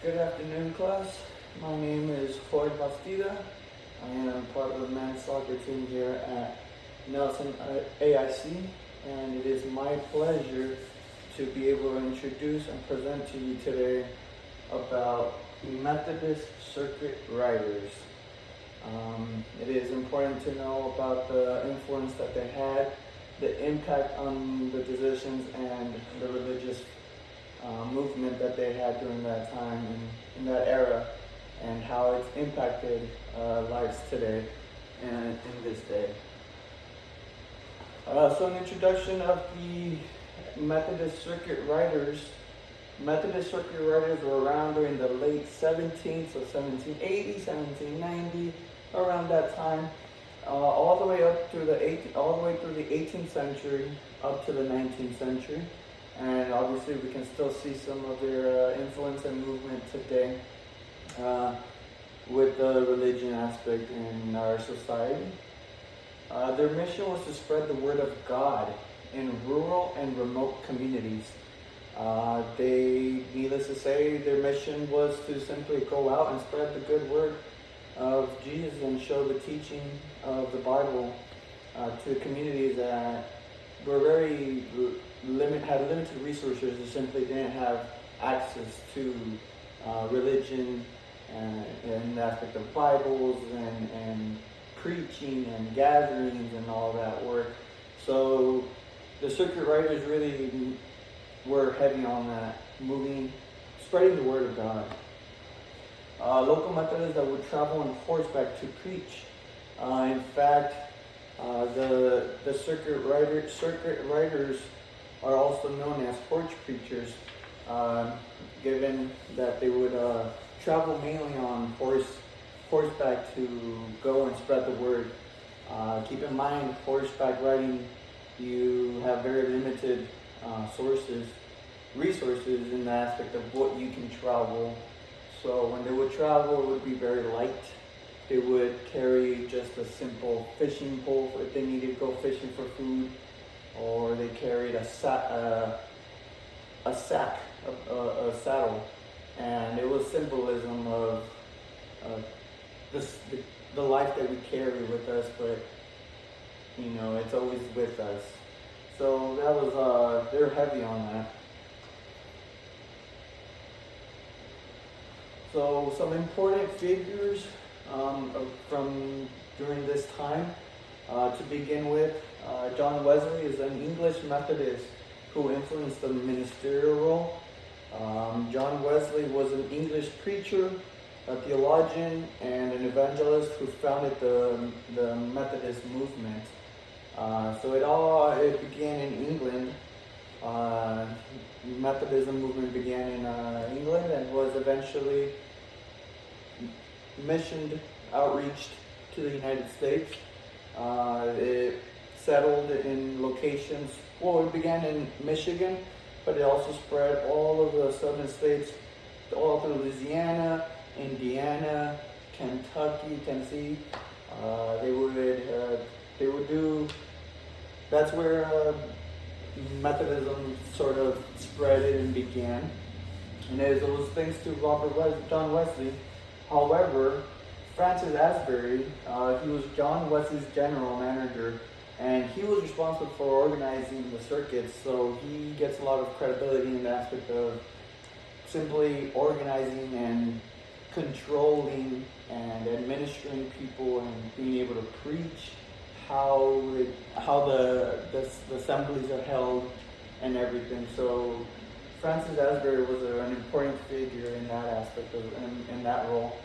Good afternoon, class. My name is Floyd Bastida. I am part of the men's soccer team here at Nelson-AIC, and it is my pleasure to be able to introduce and present to you today about Methodist circuit riders. It is important to know about the influence that they had, the impact on the decisions and the religious movement that they had during that time and in that era, and how it's impacted lives today and in this day. So an introduction of the Methodist circuit riders. Methodist circuit riders were around during the late 17th, so 1780, 1790, around that time, all the way through the 18th century, up to the 19th century. And obviously we can still see some of their influence and movement today with the religion aspect in our society. Their mission was to spread the word of God in rural and remote communities. Needless to say, their mission was to simply go out and spread the good word of Jesus and show the teaching of the Bible to communities that were had limited resources and simply didn't have access to religion and the aspect of Bibles and preaching and gatherings and all that work. So the circuit riders really were heavy on that, spreading the word of God. Local Methodists that would travel on horseback to preach. In fact, the circuit riders are also known as horse preachers, given that they would travel mainly on horseback to go and spread the word. Keep in mind, horseback riding, you have very limited resources in the aspect of what you can travel. So when they would travel, it would be very light. They would carry just a simple fishing pole if they needed to go fishing for food, or they carried a saddle, and it was symbolism of the life that we carry with us, but it's always with us. So that was they're heavy on that. So some important figures from during this time. To begin with, John Wesley is an English Methodist who influenced the ministerial role. John Wesley was an English preacher, a theologian, and an evangelist who founded the Methodist movement. So it began in England. Methodism movement began in England and was eventually outreached to the United States. It settled in locations. Well, it began in Michigan, but it also spread all of the southern states, all through Louisiana, Indiana, Kentucky, Tennessee. They would do. That's where Methodism sort of spread and began, and it was thanks to John Wesley. However, Francis Asbury, he was John Wesley's general manager, and he was responsible for organizing the circuits, so he gets a lot of credibility in the aspect of simply organizing and controlling and administering people and being able to preach, how the assemblies are held and everything. So Francis Asbury was an important figure in that aspect in that role.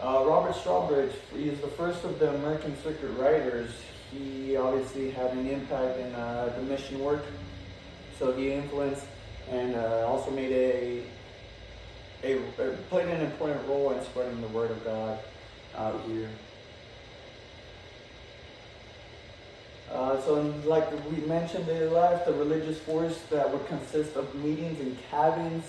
Robert Strawbridge, he is the first of the American circuit riders. He obviously had an impact in the mission work, so he influenced and also made played an important role in spreading the word of God out here. So like we mentioned, they left a religious force that would consist of meetings in cabins,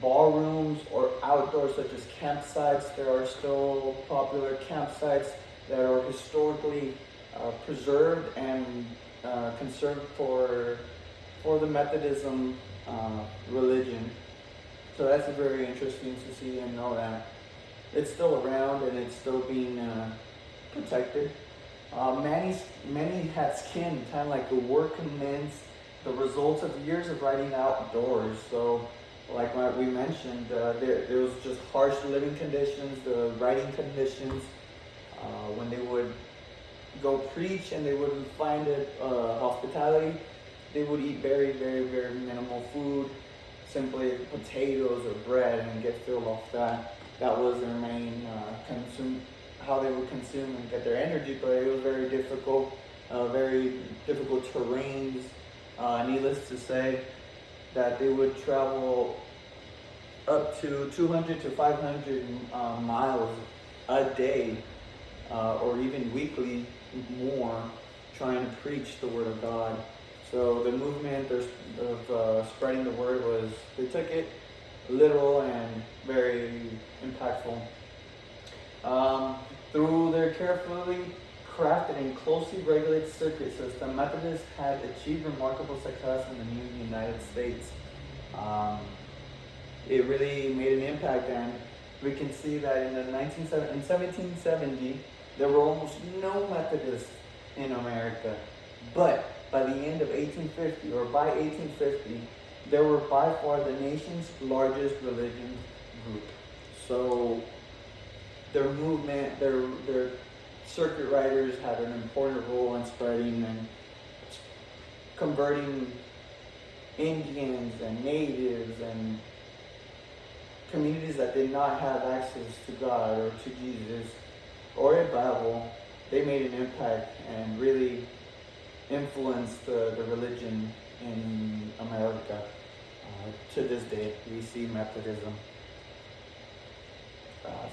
ballrooms, or outdoors such as campsites. There are still popular campsites that are historically preserved and conserved for the Methodism religion. So that's very interesting to see and know that it's still around and it's still being protected. Many had skinned, kind of like the work commenced, the results of years of writing outdoors. So, like what we mentioned, there was just harsh living conditions, the writing conditions. When they would go preach and they wouldn't find it hospitality, they would eat very, very, very minimal food, simply potatoes or bread, and get filled off that. That was their main how they would consume and get their energy, but it was very difficult terrains. Needless to say, that they would travel up to 200 to 500 miles a day, or even weekly more, trying to preach the Word of God. So the movement of spreading the Word they took it literal and very impactful. Through their carefully crafted and closely regulated circuit system, Methodists had achieved remarkable success in the new United States. It really made an impact, and we can see that in 1770, there were almost no Methodists in America. But by the end of 1850, or by 1850, there were by far the nation's largest religious group. So their movement, their circuit riders had an important role in spreading and converting Indians and natives and communities that did not have access to God or to Jesus or a Bible. They made an impact and really influenced the religion in America. To this day, we see Methodism.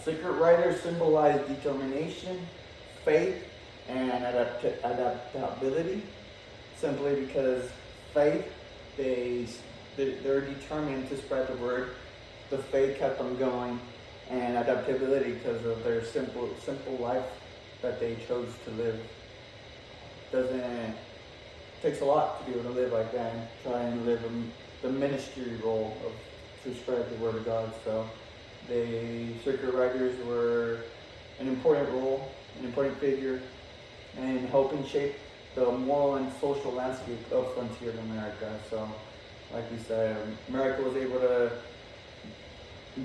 Circuit riders symbolize determination, faith, and adaptability. Simply because faith, they're determined to spread the word. The faith kept them going, and adaptability because of their simple life that they chose to live. Takes a lot to be able to live like that and try and live the ministry role to spread the word of God. So the circuit riders were an important role, an important figure in helping shape the moral and social landscape of frontier America. So, like we said, America was able to.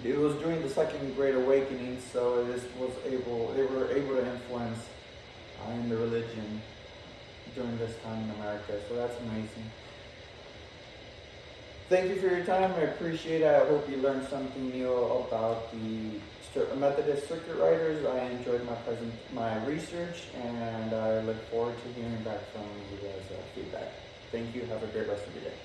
It was during the Second Great Awakening, so they were able to influence in the religion during this time in America. So that's amazing. Thank you for your time. I appreciate it. I hope you learned something new about the Methodist circuit riders. I enjoyed my research, and I look forward to hearing back from you guys' feedback. Thank you. Have a great rest of your day.